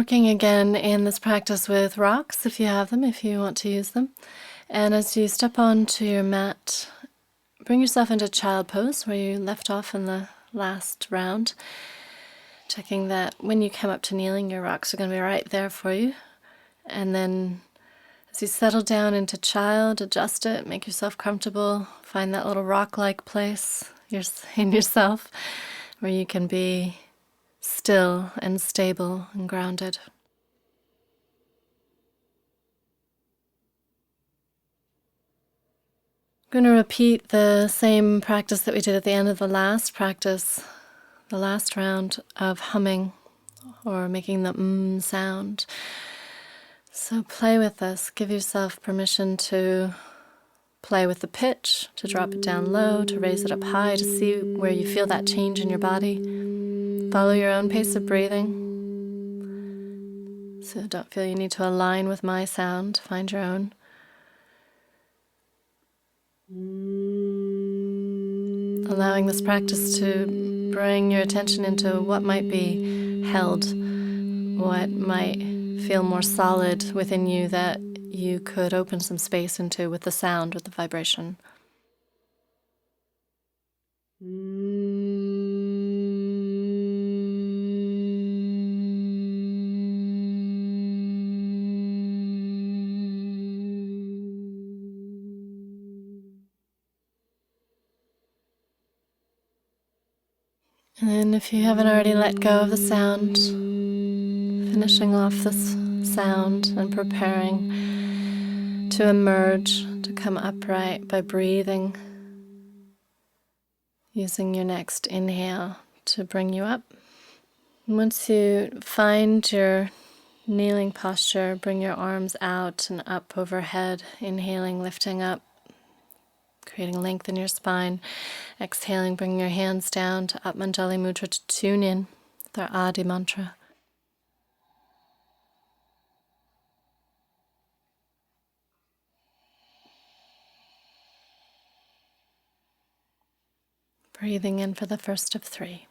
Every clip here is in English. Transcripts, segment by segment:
working again in this practice with rocks, if you have them, if you want to use them. And as you step onto your mat, bring yourself into child pose, where you left off in the last round. Checking that when you come up to kneeling, your rocks are going to be right there for you. And then as you settle down into child, adjust it, make yourself comfortable, find that little rock-like place in yourself where you can be still and stable and grounded. I'm going to repeat the same practice that we did at the end of the last practice, the last round of humming or making the sound. So play with this. Give yourself permission to play with the pitch, to drop it down low, to raise it up high, to see where you feel that change in your body. Follow your own pace of breathing. So don't feel you need to align with my sound. Find your own. Allowing this practice to bring your attention into what might be held, what might feel more solid within you that you could open some space into with the sound, with the vibration. And then if you haven't already let go of the sound, finishing off this sound and preparing to emerge, to come upright by breathing, using your next inhale to bring you up. Once you find your kneeling posture, bring your arms out and up overhead, inhaling, lifting up, creating length in your spine. Exhaling, bring your hands down to Up Manjali Mudra to tune in with our Adi mantra. Breathing in for the first of three.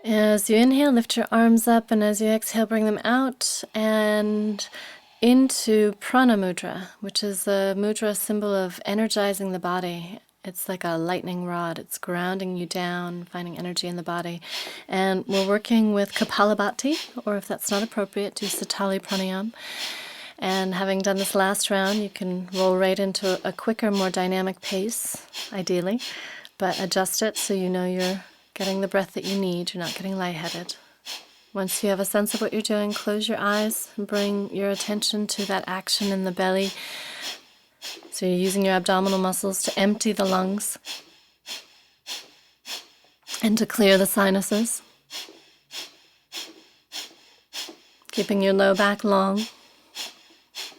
As you inhale, lift your arms up, and as you exhale, bring them out and into Prana Mudra, which is a mudra symbol of energizing the body. It's like a lightning rod. It's grounding you down, finding energy in the body. And we're working with Khapalabhati, or if that's not appropriate, do Sitali Pranayam. And having done this last round, you can roll right into a quicker, more dynamic pace, ideally, but adjust it so you know you're getting the breath that you need. You're not getting lightheaded. Once you have a sense of what you're doing, close your eyes and bring your attention to that action in the belly. So you're using your abdominal muscles to empty the lungs and to clear the sinuses. Keeping your low back long.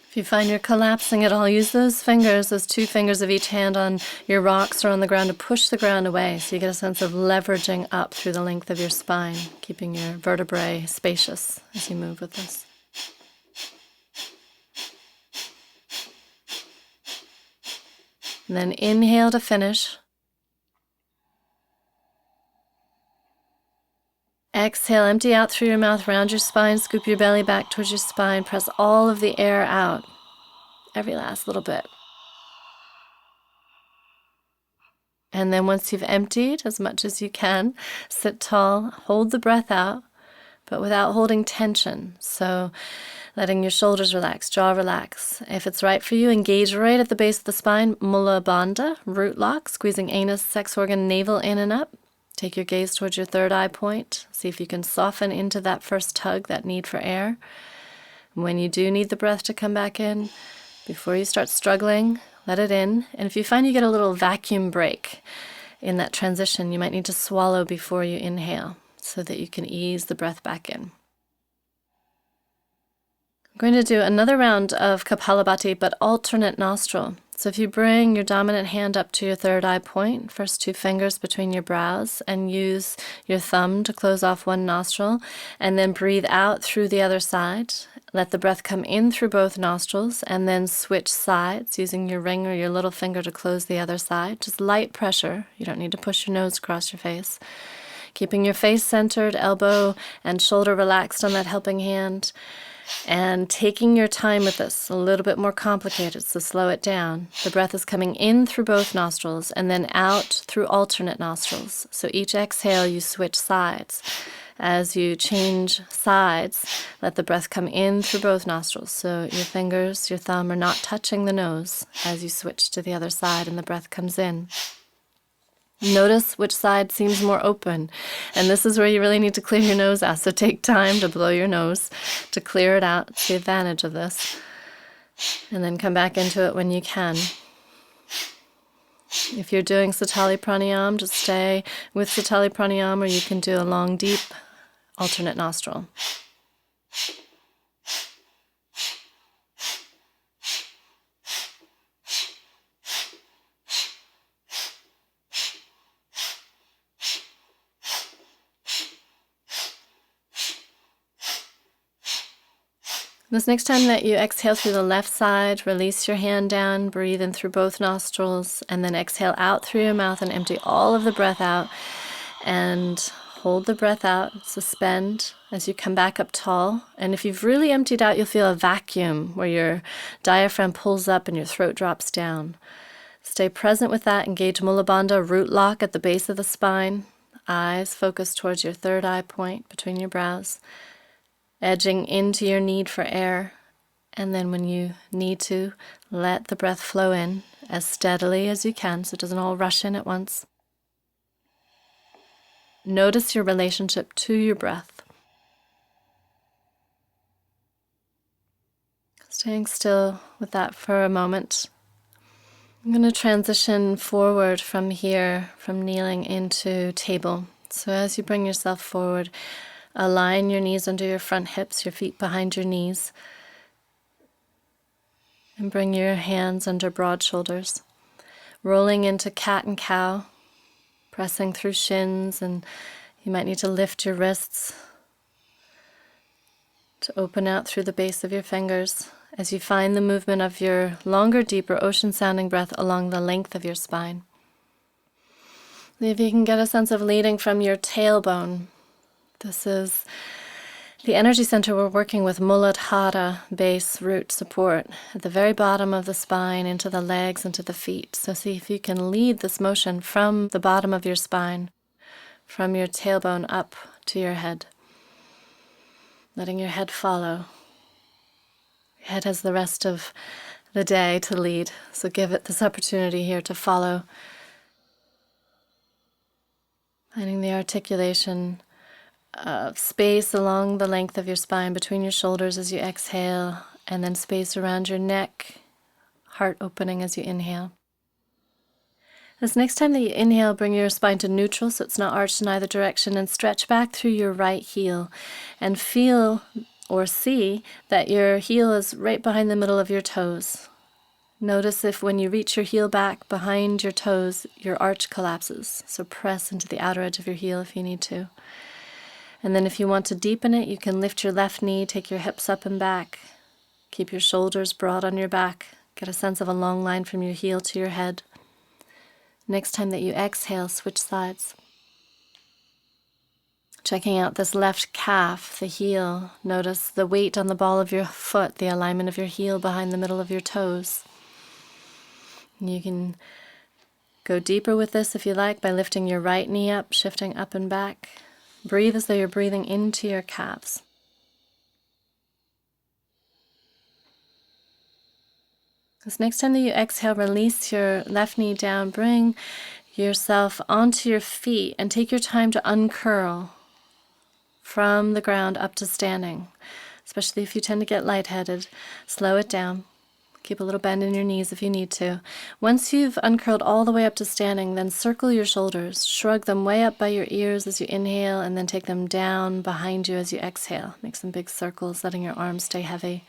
If you find you're collapsing at all, use those fingers, those two fingers of each hand on your rocks or on the ground to push the ground away so you get a sense of leveraging up through the length of your spine, keeping your vertebrae spacious as you move with this. And then inhale to finish. Exhale, empty out through your mouth, round your spine, scoop your belly back towards your spine, press all of the air out, every last little bit. And then once you've emptied as much as you can, sit tall, hold the breath out, but without holding tension. So letting your shoulders relax, jaw relax. If it's right for you, engage right at the base of the spine, Mula Bandha, root lock, squeezing anus, sex organ, navel in and up. Take your gaze towards your third eye point. See if you can soften into that first tug, that need for air. When you do need the breath to come back in, before you start struggling, let it in. And if you find you get a little vacuum break in that transition, you might need to swallow before you inhale so that you can ease the breath back in. I'm going to do another round of Khapalabhati, but alternate nostril. So if you bring your dominant hand up to your third eye point, first 2 fingers between your brows, and use your thumb to close off one nostril, and then breathe out through the other side. Let the breath come in through both nostrils, and then switch sides using your ring or your little finger to close the other side. Just light pressure. You don't need to push your nose across your face. Keeping your face centered, elbow and shoulder relaxed on that helping hand. And taking your time with this, a little bit more complicated, so slow it down. The breath is coming in through both nostrils and then out through alternate nostrils. So each exhale, you switch sides. As you change sides, let the breath come in through both nostrils. So your fingers, your thumb are not touching the nose as you switch to the other side and the breath comes in. Notice which side seems more open, and this is where you really need to clear your nose out, so take time to blow your nose to clear it out. It's the advantage of this. And then come back into it when you can. If you're doing Sitali Pranayam, just stay with Sitali Pranayam, or you can do a long, deep alternate nostril. This next time that you exhale through the left side, release your hand down, breathe in through both nostrils, and then exhale out through your mouth and empty all of the breath out. And hold the breath out, suspend as you come back up tall. And if you've really emptied out, you'll feel a vacuum where your diaphragm pulls up and your throat drops down. Stay present with that. Engage Muladhara, root lock at the base of the spine. Eyes focus towards your third eye point between your brows. Edging into your need for air, and then when you need to, let the breath flow in as steadily as you can so it doesn't all rush in at once. Notice your relationship to your breath. Staying still with that for a moment. I'm going to transition forward from here, from kneeling into table. So as you bring yourself forward, align your knees under your front hips, your feet behind your knees, and bring your hands under broad shoulders. Rolling into cat and cow, pressing through shins, and you might need to lift your wrists to open out through the base of your fingers as you find the movement of your longer, deeper, ocean-sounding breath along the length of your spine. If you can get a sense of leading from your tailbone. This is the energy center we're working with, Muladhara, base, root, support, at the very bottom of the spine, into the legs, into the feet. So see if you can lead this motion from the bottom of your spine, from your tailbone up to your head. Letting your head follow. Your head has the rest of the day to lead, so give it this opportunity here to follow. Finding the articulation of space along the length of your spine between your shoulders as you exhale, and then space around your neck, heart opening as you inhale. This next time that you inhale, bring your spine to neutral so it's not arched in either direction, and stretch back through your right heel and feel or see that your heel is right behind the middle of your toes. Notice if when you reach your heel back behind your toes, your arch collapses. So press into the outer edge of your heel if you need to. And then if you want to deepen it, you can lift your left knee, take your hips up and back. Keep your shoulders broad on your back. Get a sense of a long line from your heel to your head. Next time that you exhale, switch sides. Checking out this left calf, the heel. Notice the weight on the ball of your foot, the alignment of your heel behind the middle of your toes. And you can go deeper with this if you like by lifting your right knee up, shifting up and back. Breathe as though you're breathing into your calves. This next time that you exhale, release your left knee down. Bring yourself onto your feet and take your time to uncurl from the ground up to standing. Especially if you tend to get lightheaded, slow it down. Keep a little bend in your knees if you need to. Once you've uncurled all the way up to standing, then circle your shoulders. Shrug them way up by your ears as you inhale, and then take them down behind you as you exhale. Make some big circles, letting your arms stay heavy.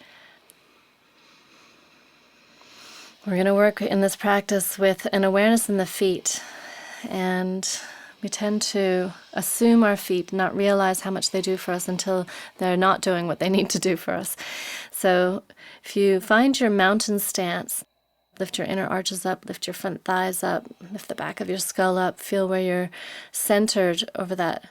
We're going to work in this practice with an awareness in the feet. And we tend to assume our feet, not realize how much they do for us until they're not doing what they need to do for us. So if you find your mountain stance, lift your inner arches up, lift your front thighs up, lift the back of your skull up, feel where you're centered over that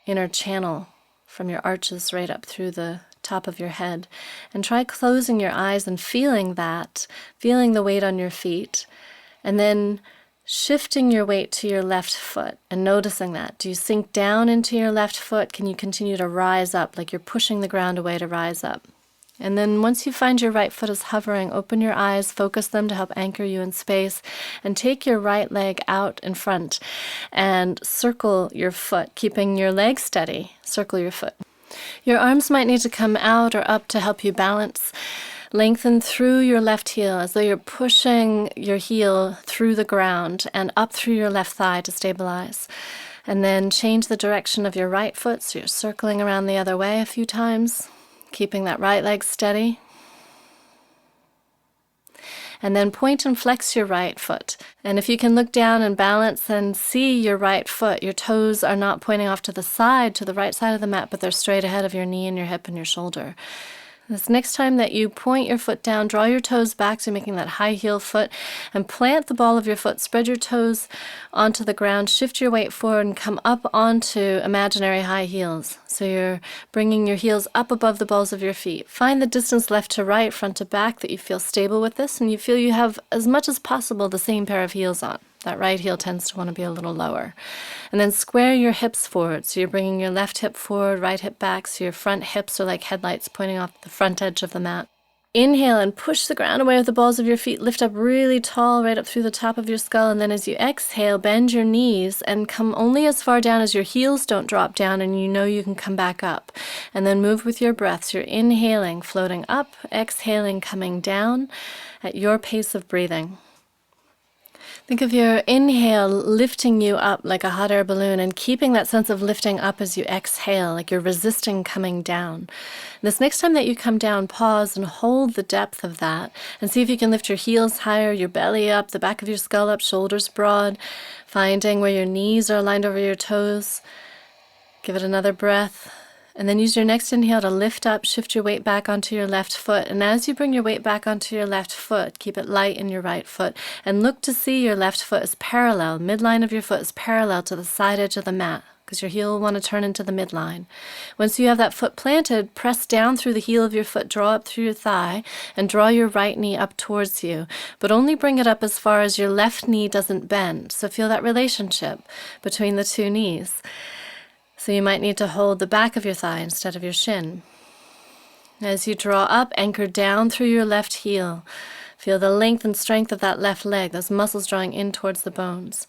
inner channel from your arches right up through the top of your head. And try closing your eyes and feeling that, feeling the weight on your feet, and then shifting your weight to your left foot and noticing that. Do you sink down into your left foot? Can you continue to rise up like you're pushing the ground away to rise up? And then once you find your right foot is hovering, open your eyes, focus them to help anchor you in space, and take your right leg out in front and circle your foot, keeping your leg steady. Circle your foot. Your arms might need to come out or up to help you balance. Lengthen through your left heel as though you're pushing your heel through the ground and up through your left thigh to stabilize. And then change the direction of your right foot so you're circling around the other way a few times, keeping that right leg steady. And then point and flex your right foot. And if you can look down and balance and see your right foot, your toes are not pointing off to the side, to the right side of the mat, but they're straight ahead of your knee and your hip and your shoulder. This next time that you point your foot down, draw your toes back, so you're making that high heel foot, and plant the ball of your foot. Spread your toes onto the ground, shift your weight forward, and come up onto imaginary high heels. So you're bringing your heels up above the balls of your feet. Find the distance left to right, front to back, that you feel stable with this, and you feel you have as much as possible the same pair of heels on. That right heel tends to want to be a little lower. And then square your hips forward. So you're bringing your left hip forward, right hip back, so your front hips are like headlights pointing off the front edge of the mat. Inhale and push the ground away with the balls of your feet. Lift up really tall, right up through the top of your skull. And then as you exhale, bend your knees and come only as far down as your heels don't drop down, and you know you can come back up. And then move with your breath. So you're inhaling, floating up, exhaling, coming down at your pace of breathing. Think of your inhale lifting you up like a hot air balloon, and keeping that sense of lifting up as you exhale, like you're resisting coming down. This next time that you come down, pause and hold the depth of that, and see if you can lift your heels higher, your belly up, the back of your skull up, shoulders broad, finding where your knees are aligned over your toes. Give it another breath. And then use your next inhale to lift up, shift your weight back onto your left foot. And as you bring your weight back onto your left foot, keep it light in your right foot. And look to see your left foot is parallel. Midline of your foot is parallel to the side edge of the mat, because your heel will want to turn into the midline. Once you have that foot planted, press down through the heel of your foot, draw up through your thigh, and draw your right knee up towards you. But only bring it up as far as your left knee doesn't bend. So feel that relationship between the two knees. So you might need to hold the back of your thigh instead of your shin. As you draw up, anchor down through your left heel. Feel the length and strength of that left leg, those muscles drawing in towards the bones.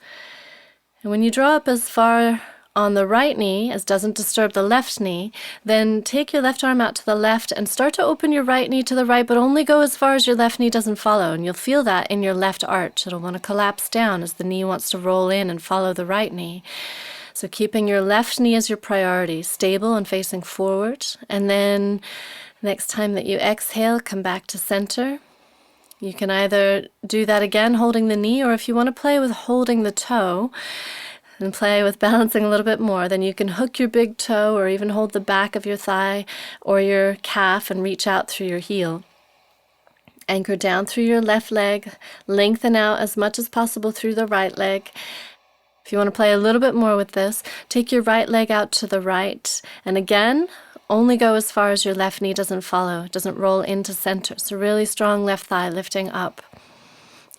And when you draw up as far on the right knee as doesn't disturb the left knee, then take your left arm out to the left and start to open your right knee to the right, but only go as far as your left knee doesn't follow. And you'll feel that in your left arch. It'll want to collapse down as the knee wants to roll in and follow the right knee. So keeping your left knee as your priority, stable and facing forward. And then next time that you exhale, come back to center. You can either do that again holding the knee, or if you want to play with holding the toe and play with balancing a little bit more, then you can hook your big toe or even hold the back of your thigh or your calf and reach out through your heel. Anchor down through your left leg, lengthen out as much as possible through the right leg. If you want to play a little bit more with this, take your right leg out to the right, and again, only go as far as your left knee doesn't follow. It doesn't roll into center. So really strong left thigh lifting up.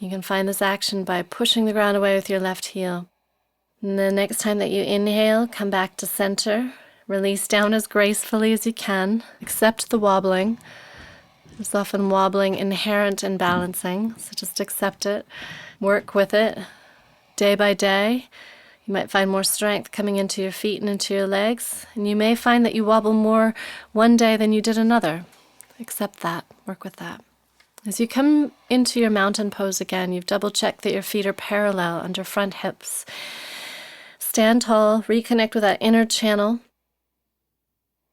You can find this action by pushing the ground away with your left heel. And the next time that you inhale, come back to center. Release down as gracefully as you can. Accept the wobbling. There's often wobbling inherent in balancing, so just accept it. Work with it. Day by day, you might find more strength coming into your feet and into your legs, and you may find that you wobble more one day than you did another. Accept that. Work with that. As you come into your mountain pose again, you've double-checked that your feet are parallel under front hips. Stand tall, reconnect with that inner channel.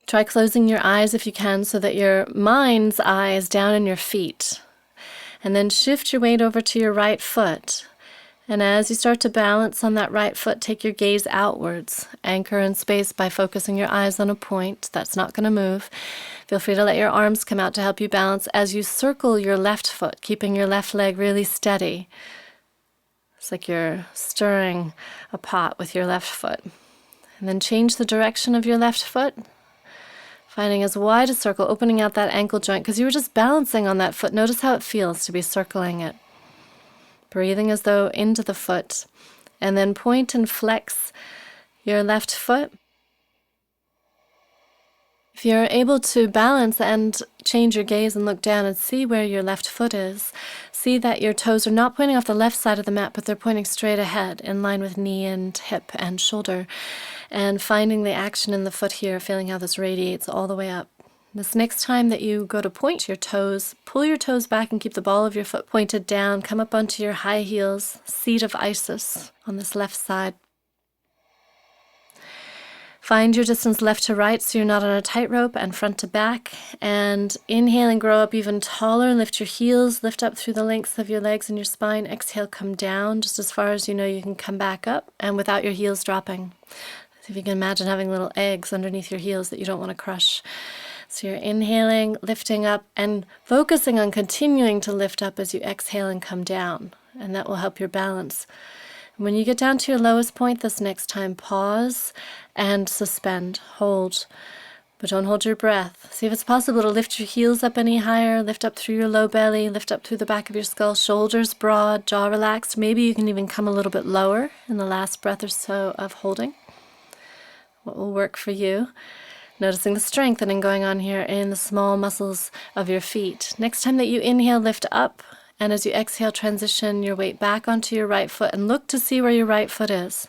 Try closing your eyes if you can so that your mind's eye is down in your feet. And then shift your weight over to your right foot. And as you start to balance on that right foot, take your gaze outwards. Anchor in space by focusing your eyes on a point that's not going to move. Feel free to let your arms come out to help you balance as you circle your left foot, keeping your left leg really steady. It's like you're stirring a pot with your left foot. And then change the direction of your left foot, finding as wide a circle, opening out that ankle joint, because you were just balancing on that foot. Notice how it feels to be circling it. Breathing as though into the foot, and then point and flex your left foot. If you're able to balance and change your gaze and look down and see where your left foot is, see that your toes are not pointing off the left side of the mat, but they're pointing straight ahead, in line with knee and hip and shoulder, and finding the action in the foot here, feeling how this radiates all the way up. This next time that you go to point your toes, pull your toes back and keep the ball of your foot pointed down. Come up onto your high heels, seat of Isis on this left side. Find your distance left to right so you're not on a tightrope, and front to back. And inhale and grow up even taller. Lift your heels, lift up through the lengths of your legs and your spine. Exhale, come down just as far as you know you can come back up, and without your heels dropping. So if you can imagine having little eggs underneath your heels that you don't want to crush. So you're inhaling, lifting up, and focusing on continuing to lift up as you exhale and come down. And that will help your balance. When you get down to your lowest point this next time, pause and suspend. Hold. But don't hold your breath. See if it's possible to lift your heels up any higher, lift up through your low belly, lift up through the back of your skull, shoulders broad, jaw relaxed. Maybe you can even come a little bit lower in the last breath or so of holding. What will work for you? Noticing the strengthening going on here in the small muscles of your feet. Next time that you inhale, lift up, and as you exhale, transition your weight back onto your right foot and look to see where your right foot is.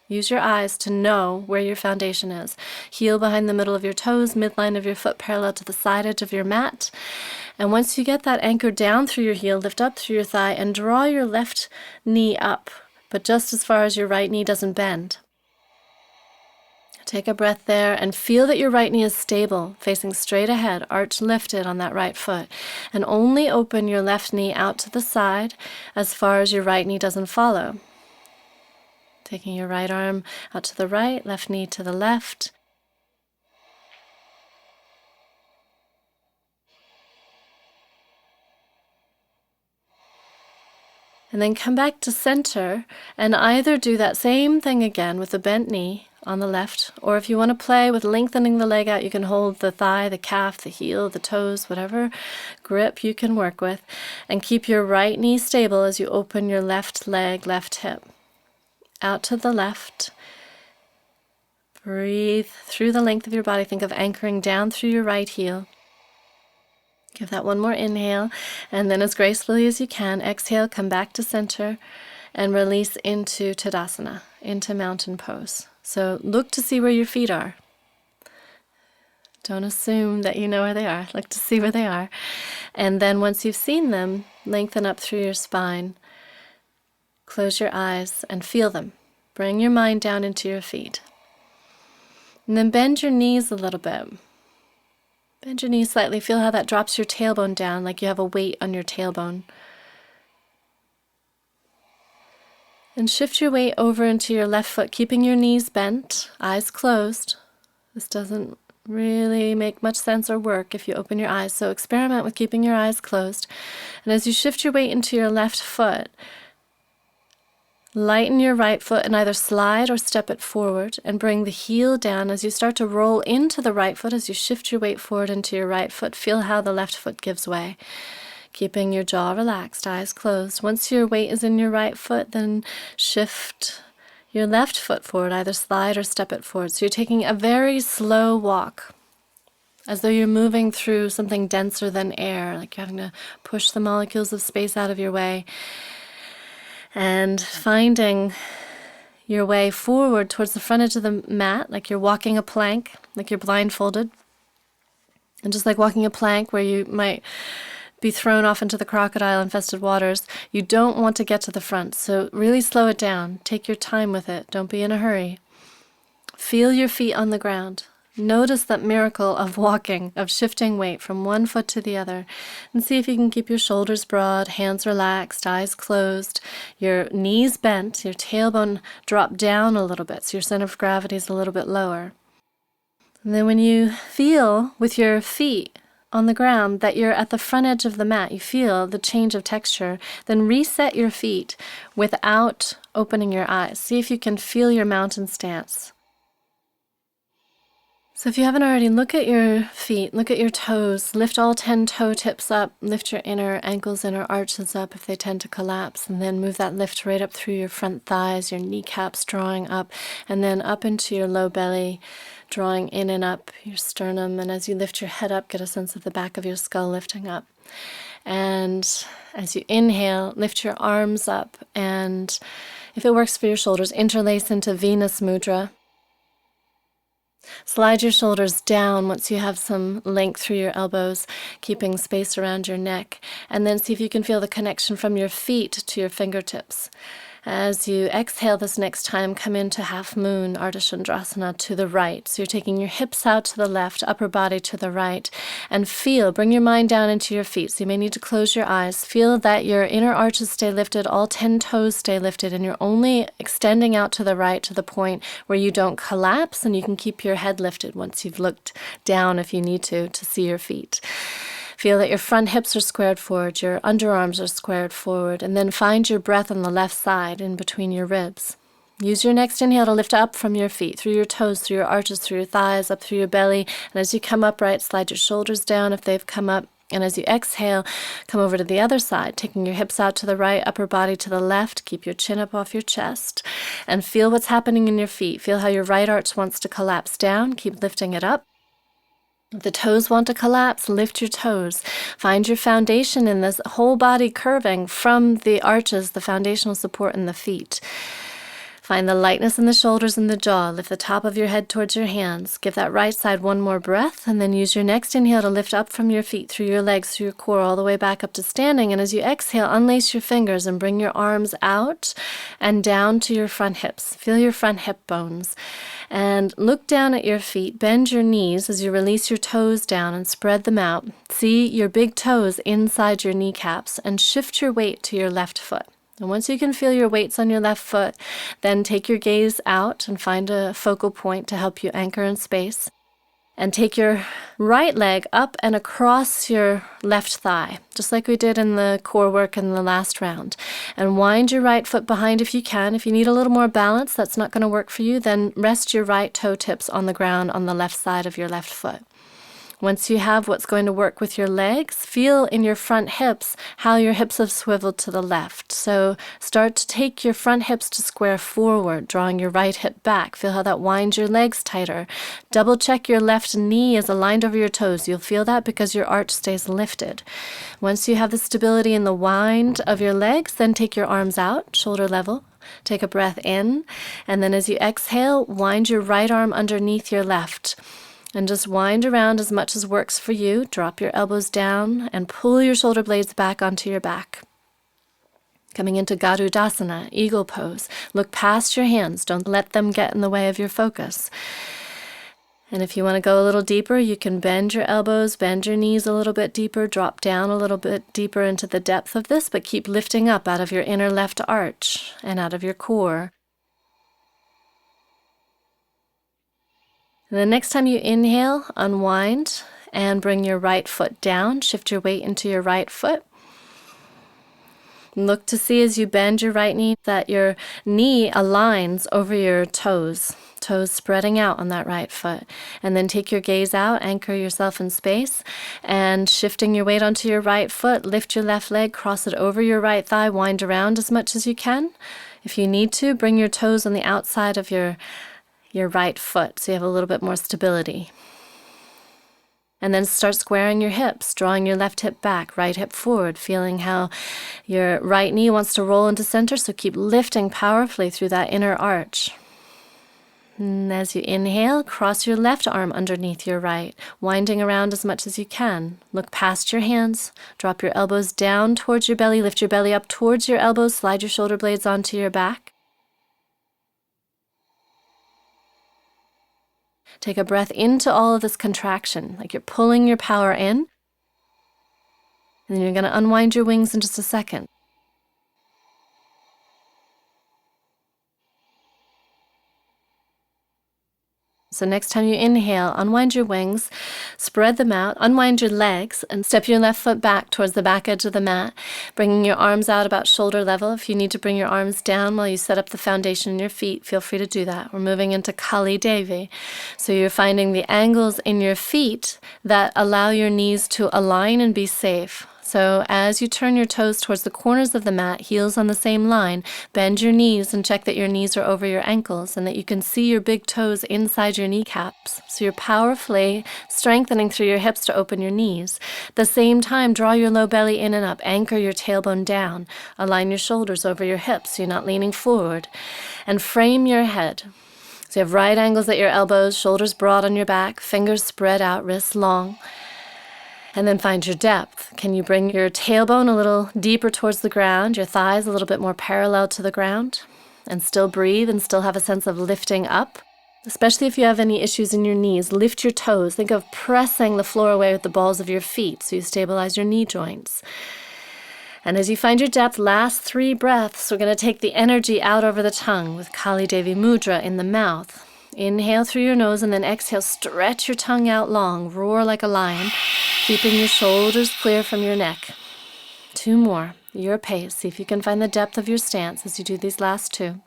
Use your eyes to know where your foundation is. Heel behind the middle of your toes, midline of your foot parallel to the side edge of your mat. And once you get that anchor down through your heel, lift up through your thigh and draw your left knee up, but just as far as your right knee doesn't bend. Take a breath there and feel that your right knee is stable, facing straight ahead, arch lifted on that right foot. And only open your left knee out to the side as far as your right knee doesn't follow. Taking your right arm out to the right, left knee to the left. And then come back to center and either do that same thing again with the bent knee on the left, or if you want to play with lengthening the leg out, you can hold the thigh, the calf, the heel, the toes, whatever grip you can work with, and keep your right knee stable as you open your left leg, left hip. Out to the left. Breathe through the length of your body. Think of anchoring down through your right heel. Give that one more inhale, and then as gracefully as you can, exhale, come back to center, and release into Tadasana, into mountain pose. So look to see where your feet are. Don't assume that you know where they are. Look to see where they are. And then once you've seen them, lengthen up through your spine. Close your eyes and feel them. Bring your mind down into your feet. And then bend your knees a little bit. Bend your knees slightly. Feel how that drops your tailbone down, like you have a weight on your tailbone. And shift your weight over into your left foot, keeping your knees bent, eyes closed. This doesn't really make much sense or work if you open your eyes, so experiment with keeping your eyes closed. And as you shift your weight into your left foot, lighten your right foot and either slide or step it forward and bring the heel down as you start to roll into the right foot. As you shift your weight forward into your right foot, feel how the left foot gives way. Keeping your jaw relaxed, eyes closed. Once your weight is in your right foot, then shift your left foot forward, either slide or step it forward. So you're taking a very slow walk, as though you're moving through something denser than air, like you're having to push the molecules of space out of your way. And finding your way forward towards the front edge of the mat, like you're walking a plank, like you're blindfolded. And just like walking a plank where you might be thrown off into the crocodile-infested waters, you don't want to get to the front. So really slow it down. Take your time with it. Don't be in a hurry. Feel your feet on the ground. Notice that miracle of walking, of shifting weight from one foot to the other. And see if you can keep your shoulders broad, hands relaxed, eyes closed, your knees bent, your tailbone dropped down a little bit so your center of gravity is a little bit lower. And then when you feel with your feet on the ground that you're at the front edge of the mat, you feel the change of texture, then reset your feet without opening your eyes. See if you can feel your mountain stance. So if you haven't already, look at your feet, look at your toes, lift all 10 toe tips up, lift your inner ankles, inner arches up if they tend to collapse, and then move that lift right up through your front thighs, your kneecaps drawing up, and then up into your low belly, drawing in and up your sternum, and as you lift your head up, get a sense of the back of your skull lifting up. And as you inhale, lift your arms up, and if it works for your shoulders, interlace into Venus Mudra. Slide your shoulders down once you have some length through your elbows, keeping space around your neck, and then see if you can feel the connection from your feet to your fingertips. As you exhale this next time, come into half moon, Ardha Chandrasana, to the right. So you're taking your hips out to the left, upper body to the right, and bring your mind down into your feet. So you may need to close your eyes. Feel that your inner arches stay lifted, all 10 toes stay lifted, and you're only extending out to the right to the point where you don't collapse, and you can keep your head lifted once you've looked down if you need to see your feet. Feel that your front hips are squared forward, your underarms are squared forward, and then find your breath on the left side in between your ribs. Use your next inhale to lift up from your feet, through your toes, through your arches, through your thighs, up through your belly. And as you come upright, slide your shoulders down if they've come up. And as you exhale, come over to the other side, taking your hips out to the right, upper body to the left. Keep your chin up off your chest. And feel what's happening in your feet. Feel how your right arch wants to collapse down. Keep lifting it up. If the toes want to collapse, lift your toes. Find your foundation in this whole body curving from the arches, the foundational support in the feet. Find the lightness in the shoulders and the jaw. Lift the top of your head towards your hands. Give that right side one more breath, and then use your next inhale to lift up from your feet, through your legs, through your core, all the way back up to standing. And as you exhale, unlace your fingers and bring your arms out and down to your front hips. Feel your front hip bones. And look down at your feet. Bend your knees as you release your toes down and spread them out. See your big toes inside your kneecaps, and shift your weight to your left foot. And once you can feel your weights on your left foot, then take your gaze out and find a focal point to help you anchor in space. And take your right leg up and across your left thigh, just like we did in the core work in the last round. And wind your right foot behind if you can. If you need a little more balance, that's not going to work for you, then rest your right toe tips on the ground on the left side of your left foot. Once you have what's going to work with your legs, feel in your front hips how your hips have swiveled to the left. So start to take your front hips to square forward, drawing your right hip back. Feel how that winds your legs tighter. Double check your left knee is aligned over your toes. You'll feel that because your arch stays lifted. Once you have the stability in the wind of your legs, then take your arms out, shoulder level. Take a breath in, and then as you exhale, wind your right arm underneath your left. And just wind around as much as works for you. Drop your elbows down and pull your shoulder blades back onto your back. Coming into Garudasana, eagle pose. Look past your hands. Don't let them get in the way of your focus. And if you want to go a little deeper, you can bend your elbows, bend your knees a little bit deeper, drop down a little bit deeper into the depth of this, but keep lifting up out of your inner left arch and out of your core. And the next time you inhale, unwind and bring your right foot down. Shift your weight into your right foot. Look to see as you bend your right knee that your knee aligns over your toes spreading out on that right foot. And then take your gaze out, anchor yourself in space, and shifting your weight onto your right foot, lift your left leg, cross it over your right thigh, wind around as much as you can. If you need to, bring your toes on the outside of your right foot so you have a little bit more stability. And then start squaring your hips, drawing your left hip back, right hip forward, feeling how your right knee wants to roll into center, so keep lifting powerfully through that inner arch. And as you inhale, cross your left arm underneath your right, winding around as much as you can. Look past your hands, drop your elbows down towards your belly, lift your belly up towards your elbows, slide your shoulder blades onto your back. Take a breath into all of this contraction, like you're pulling your power in. And then you're going to unwind your wings in just a second. So next time you inhale, unwind your wings, spread them out, unwind your legs, and step your left foot back towards the back edge of the mat, bringing your arms out about shoulder level. If you need to bring your arms down while you set up the foundation in your feet, feel free to do that. We're moving into Kali Devi. So you're finding the angles in your feet that allow your knees to align and be safe. So as you turn your toes towards the corners of the mat, heels on the same line, bend your knees and check that your knees are over your ankles and that you can see your big toes inside your kneecaps. So you're powerfully strengthening through your hips to open your knees. At the same time, draw your low belly in and up, anchor your tailbone down, align your shoulders over your hips so you're not leaning forward, and frame your head. So you have right angles at your elbows, shoulders broad on your back, fingers spread out, wrists long. And then find your depth. Can you bring your tailbone a little deeper towards the ground, your thighs a little bit more parallel to the ground, and still breathe and still have a sense of lifting up? Especially if you have any issues in your knees, lift your toes. Think of pressing the floor away with the balls of your feet so you stabilize your knee joints. And as you find your depth, last 3 breaths, we're going to take the energy out over the tongue with Kali Devi Mudra in the mouth. Inhale through your nose and then exhale, stretch your tongue out long, roar like a lion, keeping your shoulders clear from your neck. 2 more, your pace. See if you can find the depth of your stance as you do these last 2.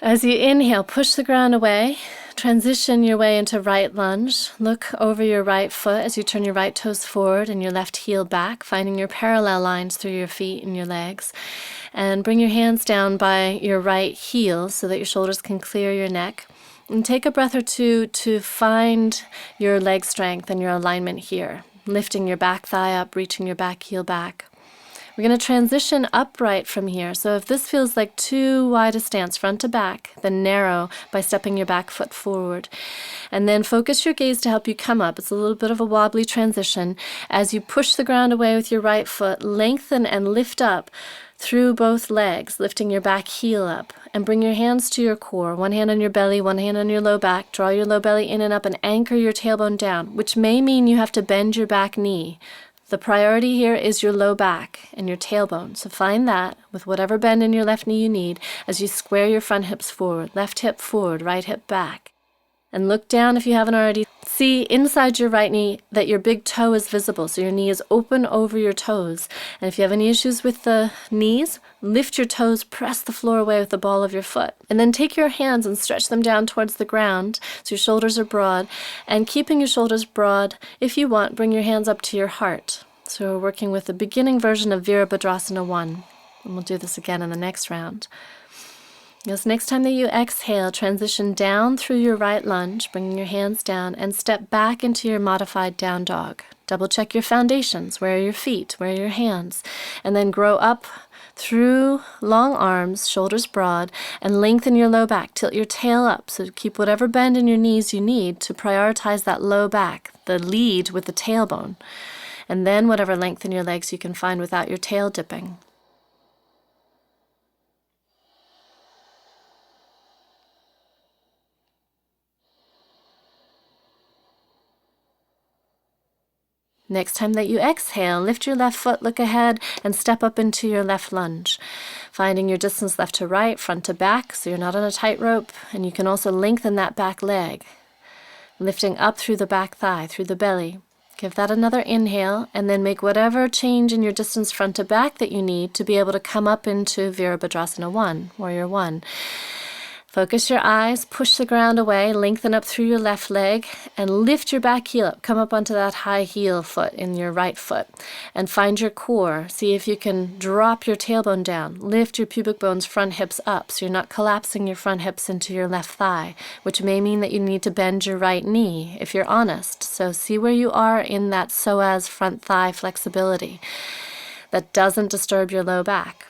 As you inhale, push the ground away. Transition your way into right lunge. Look over your right foot as you turn your right toes forward and your left heel back, finding your parallel lines through your feet and your legs. And bring your hands down by your right heel so that your shoulders can clear your neck. And take a breath or 2 to find your leg strength and your alignment here. Lifting your back thigh up, reaching your back heel back. We're going to transition upright from here. So if this feels like too wide a stance, front to back, then narrow by stepping your back foot forward. And then focus your gaze to help you come up. It's a little bit of a wobbly transition. As you push the ground away with your right foot, lengthen and lift up through both legs, lifting your back heel up. And bring your hands to your core. One hand on your belly, one hand on your low back. Draw your low belly in and up and anchor your tailbone down, which may mean you have to bend your back knee. The priority here is your low back and your tailbone. So find that with whatever bend in your left knee you need as you square your front hips forward, left hip forward, right hip back. And look down if you haven't already. See inside your right knee that your big toe is visible, so your knee is open over your toes. And if you have any issues with the knees, lift your toes, press the floor away with the ball of your foot. And then take your hands and stretch them down towards the ground so your shoulders are broad. And keeping your shoulders broad, if you want, bring your hands up to your heart. So we're working with the beginning version of Virabhadrasana 1. And we'll do this again in the next round. Yes, next time that you exhale, transition down through your right lunge, bringing your hands down, and step back into your modified down dog. Double check your foundations. Where are your feet? Where are your hands? And then grow up through long arms, shoulders broad, and lengthen your low back. Tilt your tail up, so keep whatever bend in your knees you need to prioritize that low back, the lead with the tailbone. And then whatever length in your legs you can find without your tail dipping. Next time that you exhale, lift your left foot, look ahead, and step up into your left lunge. Finding your distance left to right, front to back, so you're not on a tightrope, and you can also lengthen that back leg. Lifting up through the back thigh, through the belly. Give that another inhale, and then make whatever change in your distance front to back that you need to be able to come up into Virabhadrasana 1, Warrior 1. Focus your eyes, push the ground away, lengthen up through your left leg, and lift your back heel up. Come up onto that high heel foot in your right foot, and find your core. See if you can drop your tailbone down. Lift your pubic bones, front hips up, so you're not collapsing your front hips into your left thigh, which may mean that you need to bend your right knee if you're honest. So see where you are in that psoas front thigh flexibility. That doesn't disturb your low back.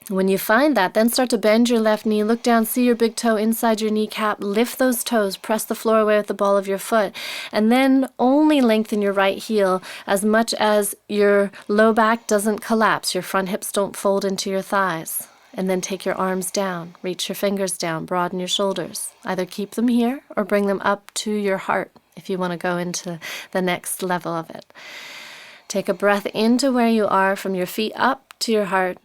When you find that, then start to bend your left knee, look down, see your big toe inside your kneecap, lift those toes, press the floor away with the ball of your foot, and then only lengthen your right heel as much as your low back doesn't collapse, your front hips don't fold into your thighs. And then take your arms down, reach your fingers down, broaden your shoulders. Either keep them here or bring them up to your heart if you want to go into the next level of it. Take a breath into where you are from your feet up to your heart.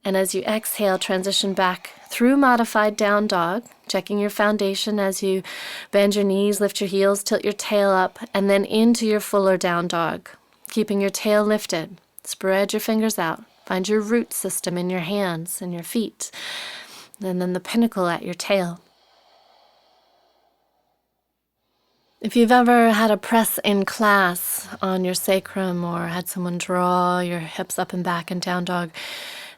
And as you exhale, transition back through modified down dog, checking your foundation as you bend your knees, lift your heels, tilt your tail up, and then into your fuller down dog, keeping your tail lifted. Spread your fingers out. Find your root system in your hands and your feet, and then the pinnacle at your tail. If you've ever had a press in class on your sacrum or had someone draw your hips up and back in down dog,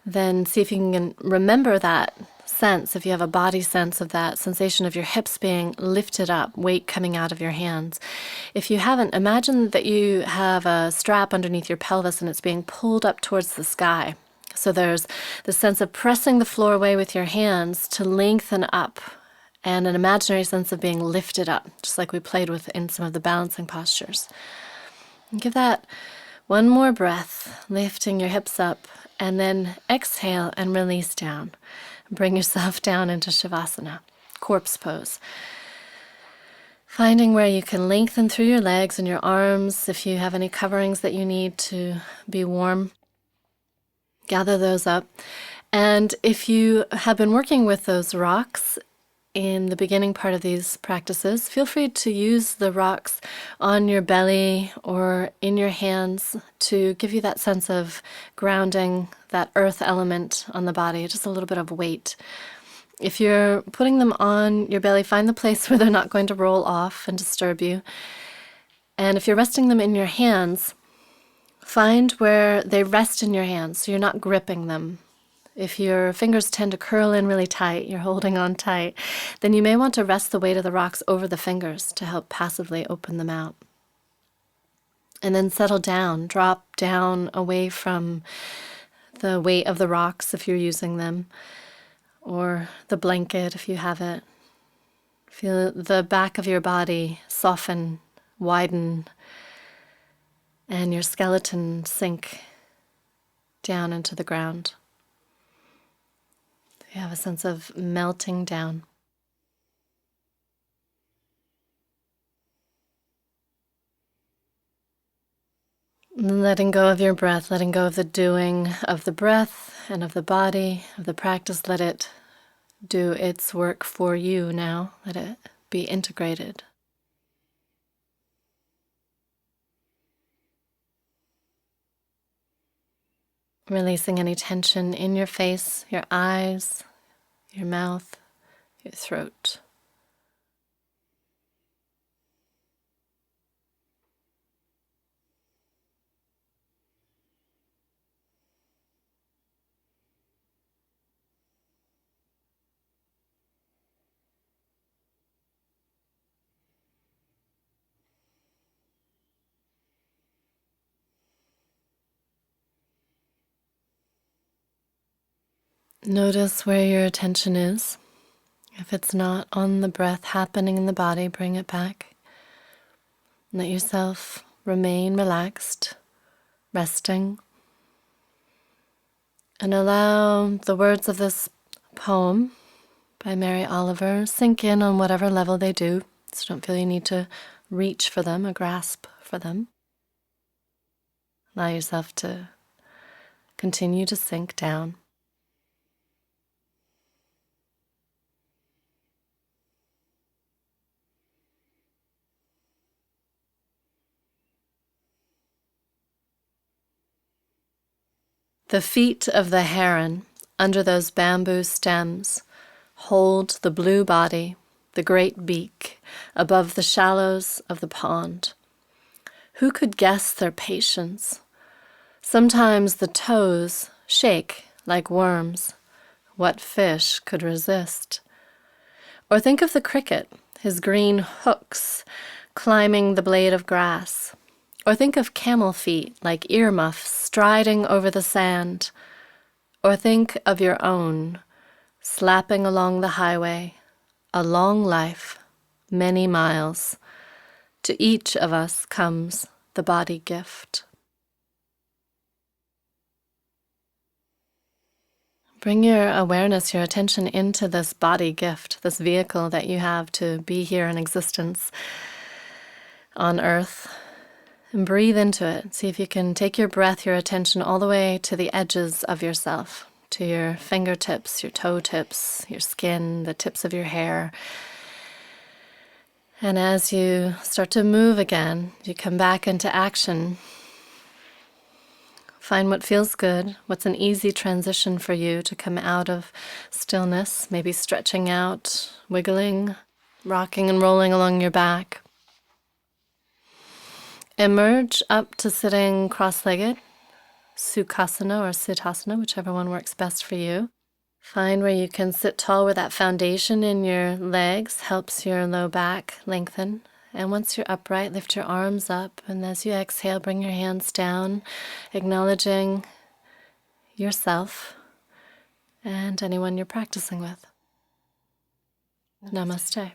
then see if you can remember that sense, if you have a body sense of that sensation of your hips being lifted up, weight coming out of your hands. If you haven't, imagine that you have a strap underneath your pelvis and it's being pulled up towards the sky. So there's the sense of pressing the floor away with your hands to lengthen up, and an imaginary sense of being lifted up, just like we played with in some of the balancing postures. And give that one more breath, lifting your hips up, and then exhale and release down. Bring yourself down into Shavasana, corpse pose. Finding where you can lengthen through your legs and your arms. If you have any coverings that you need to be warm, gather those up. And if you have been working with those rocks in the beginning part of these practices, feel free to use the rocks on your belly or in your hands to give you that sense of grounding, that earth element on the body, just a little bit of weight. If you're putting them on your belly, find the place where they're not going to roll off and disturb you. And if you're resting them in your hands, find where they rest in your hands so you're not gripping them. If your fingers tend to curl in really tight, you're holding on tight, then you may want to rest the weight of the rocks over the fingers to help passively open them out. And then settle down, drop down away from the weight of the rocks if you're using them, or the blanket if you have it. Feel the back of your body soften, widen, and your skeleton sink down into the ground. You have a sense of melting down. Letting go of your breath, letting go of the doing of the breath and of the body, of the practice. Let it do its work for you now. Let it be integrated. Releasing any tension in your face, your eyes, your mouth, your throat. Notice where your attention is. If it's not on the breath happening in the body, bring it back. Let yourself remain relaxed, resting. And allow the words of this poem by Mary Oliver sink in on whatever level they do. So don't feel you need to reach for them or grasp for them. Allow yourself to continue to sink down. The feet of the heron under those bamboo stems hold the blue body, the great beak, above the shallows of the pond. Who could guess their patience? Sometimes the toes shake like worms. What fish could resist? Or think of the cricket, his green hooks climbing the blade of grass. Or think of camel feet like earmuffs striding over the sand. Or think of your own, slapping along the highway, a long life, many miles. To each of us comes the body gift. Bring your awareness, your attention into this body gift, this vehicle that you have to be here in existence on earth. And breathe into it. See if you can take your breath, your attention all the way to the edges of yourself, to your fingertips, your toe tips, your skin, the tips of your hair. And as you start to move again, you come back into action. Find what feels good, what's an easy transition for you to come out of stillness, maybe stretching out, wiggling, rocking and rolling along your back. Emerge up to sitting cross-legged, Sukhasana or Siddhasana, whichever one works best for you. Find where you can sit tall, where that foundation in your legs helps your low back lengthen. And once you're upright, lift your arms up, and as you exhale, bring your hands down, acknowledging yourself and anyone you're practicing with. Namaste.